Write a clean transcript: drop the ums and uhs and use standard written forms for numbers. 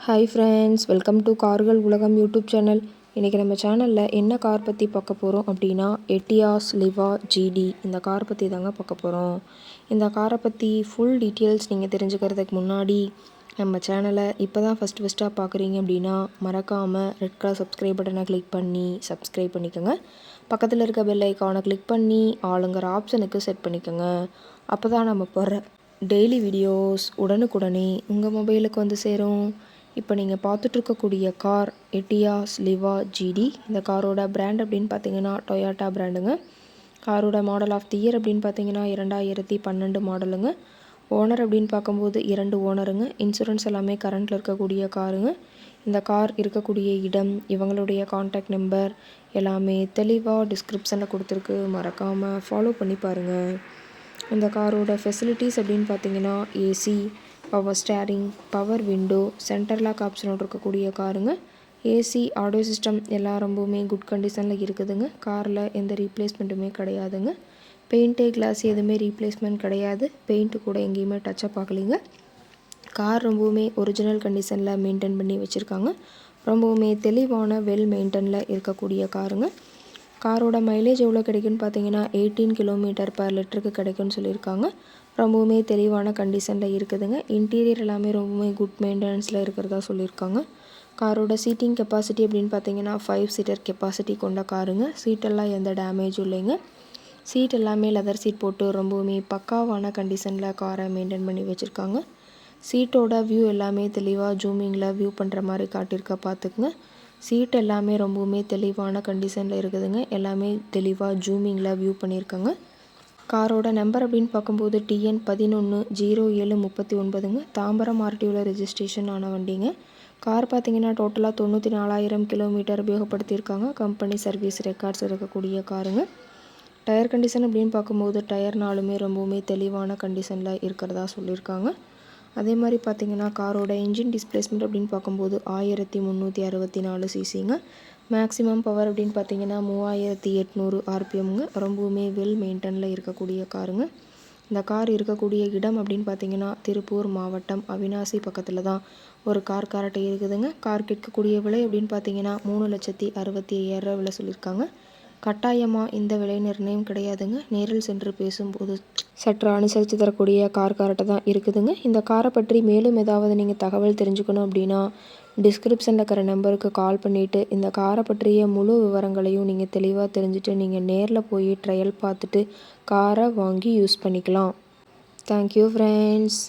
Hi friends, welcome to கார்கள் உலகம் YouTube channel. இன்றைக்கி நம்ம சேனலில் என்ன கார் பற்றி பார்க்க போகிறோம் அப்படின்னா, எட்டியாஸ் லிவா ஜிடி இந்த கார் பற்றி தாங்க பார்க்க போகிறோம். இந்த காரை பற்றி ஃபுல் டீட்டெயில்ஸ் நீங்கள் தெரிஞ்சுக்கிறதுக்கு முன்னாடி நம்ம சேனலை இப்போ தான் ஃபஸ்ட்டாக பார்க்குறீங்க அப்படின்னா மறக்காமல் ரெட் கலர் சப்ஸ்கிரைப் பட்டனை கிளிக் பண்ணி சப்ஸ்கிரைப் பண்ணிக்கோங்க. பக்கத்தில் இருக்க பெல் ஐக்கானை கிளிக் பண்ணி ஆளுங்கிற ஆப்ஷனுக்கு செட் பண்ணிக்கோங்க. அப்போ தான் நம்ம போடுற டெய்லி வீடியோஸ் உடனுக்குடனே உங்கள் மொபைலுக்கு வந்து சேரும். இப்போ நீங்கள் பார்த்துட்ருக்கக்கூடிய கார் எட்டியாஸ் லிவா ஜிடி. இந்த காரோட பிராண்ட் அப்படின்னு பார்த்தீங்கன்னா டொயோட்டா பிராண்டுங்க. காரோட மாடல் ஆஃப் தி இயர் அப்படின்னு பார்த்தீங்கன்னா 2012 மாடலுங்க. ஓனர் அப்படின்னு பார்க்கும்போது 2 ஓனருங்க. இன்சூரன்ஸ் எல்லாமே கரண்ட்டில் இருக்கக்கூடிய காருங்க. இந்த கார் இருக்கக்கூடிய இடம், இவங்களுடைய காண்டாக்ட் நம்பர் எல்லாமே தெளிவாக டிஸ்கிரிப்ஷனில் கொடுத்துருக்கு. மறக்காமல் ஃபாலோ பண்ணி பாருங்கள். இந்த காரோட ஃபெசிலிட்டிஸ் அப்படின்னு பார்த்தீங்கன்னா AC, power steering, power window, centre lock ஆப்ஷனோடு இருக்கக்கூடிய காருங்க. ஏசி, ஆடியோ சிஸ்டம் எல்லாம் ரொம்பவுமே குட் கண்டிஷனில் இருக்குதுங்க. காரில் எந்த ரீப்ளேஸ்மெண்ட்டுமே கிடையாதுங்க. பெயிண்ட்டு, கிளாஸ் எதுவுமே ரீப்ளேஸ்மெண்ட் கிடையாது. பெயிண்ட்டு கூட எங்கேயுமே டச்சப் ஆகலைங்க. கார் ரொம்பவுமே ஒரிஜினல் கண்டிஷனில் மெயின்டைன் பண்ணி வச்சுருக்காங்க. ரொம்பவுமே தெளிவான வெல் மெயின்டனில் இருக்கக்கூடிய காருங்க. காரோட மைலேஜ் எவ்வளோ கிடைக்குன்னு பார்த்தீங்கன்னா 18 km/லிட்டருக்கு கிடைக்குன்னு சொல்லியிருக்காங்க. ரொம்பவுமே தெளிவான கண்டிஷனில் இருக்குதுங்க. இன்டீரியர் எல்லாமே ரொம்பவுமே குட் மெயின்டெனன்ஸில் இருக்கிறதா சொல்லியிருக்காங்க. காரோட சீட்டிங் கெப்பாசிட்டி அப்படின்னு பார்த்தீங்கன்னா 5 சீட்டர் கெப்பாசிட்டி கொண்ட காருங்க. சீட்டெல்லாம் எந்த டேமேஜும் இல்லைங்க. சீட் எல்லாமே லெதர் சீட் போட்டு ரொம்பவுமே பக்காவான கண்டிஷனில் காரை மெயின்டைன் பண்ணி வச்சுருக்காங்க. சீட்டோட வியூ எல்லாமே தெளிவாக ஜூமிங்கில் வியூ பண்ணுற மாதிரி காட்டியிருக்க பார்த்துக்குங்க. சீட் எல்லாமே ரொம்பவுமே தெளிவான கண்டிஷனில் இருக்குதுங்க. எல்லாமே தெளிவாக ஜூமிங்கில் வியூ பண்ணியிருக்காங்க. காரோட நம்பர் அப்படின்னு பார்க்கும்போது TN 110739ங்க. தாம்பரம் RTOவில் ரெஜிஸ்ட்ரேஷன் ஆன வண்டிங்க. கார் பார்த்தீங்கன்னா டோட்டலாக 94,000 கிலோமீட்டர் உபயோகப்படுத்தியிருக்காங்க. கம்பெனி சர்வீஸ் ரெக்கார்ட்ஸ் இருக்கக்கூடிய காருங்க. டயர் கண்டிஷன் அப்படின்னு பார்க்கும்போது டயர் நாளுமே ரொம்பவுமே தெளிவான கண்டிஷனில் இருக்கிறதா சொல்லியிருக்காங்க. அதே மாதிரி பார்த்தீங்கன்னா காரோட இன்ஜின் டிஸ்பிளேஸ்மெண்ட் அப்படின்னு பார்க்கும்போது 1364 சிசிங்க. மேக்ஸிமம் பவர் அப்படின்னு பார்த்தீங்கன்னா 3800 RPMங்க. ரொம்பவுமே வெல் மெயின்டனில் இருக்கக்கூடிய காருங்க. இந்த கார் இருக்கக்கூடிய இடம் அப்படின்னு பார்த்தீங்கன்னா திருப்பூர் மாவட்டம் அவினாசி பக்கத்தில் தான் ஒரு கார் கார்ட்டை இருக்குதுங்க. கார் கேட்கக்கூடிய விலை அப்படின்னு பார்த்தீங்கன்னா 3,65,000 விலை சொல்லியிருக்காங்க. கட்டாயமாக இந்த விலை நிர்ணயம் கிடையாதுங்க. நேரில் சென்று பேசும்போது சற்று அனுசரித்து தரக்கூடிய கார்ட்டை தான் இருக்குதுங்க. இந்த காரை பற்றி மேலும் ஏதாவது நீங்கள் தகவல் தெரிஞ்சுக்கணும் அப்படின்னா டிஸ்கிரிப்ஷனில் இருக்கிற நம்பருக்கு கால் பண்ணிவிட்டு இந்த காரை பற்றிய முழு விவரங்களையும் நீங்கள் தெளிவாக தெரிஞ்சுட்டு நீங்கள் நேரில் போய் ட்ரையல் பார்த்துட்டு காரை வாங்கி யூஸ் பண்ணிக்கலாம். Thank you friends.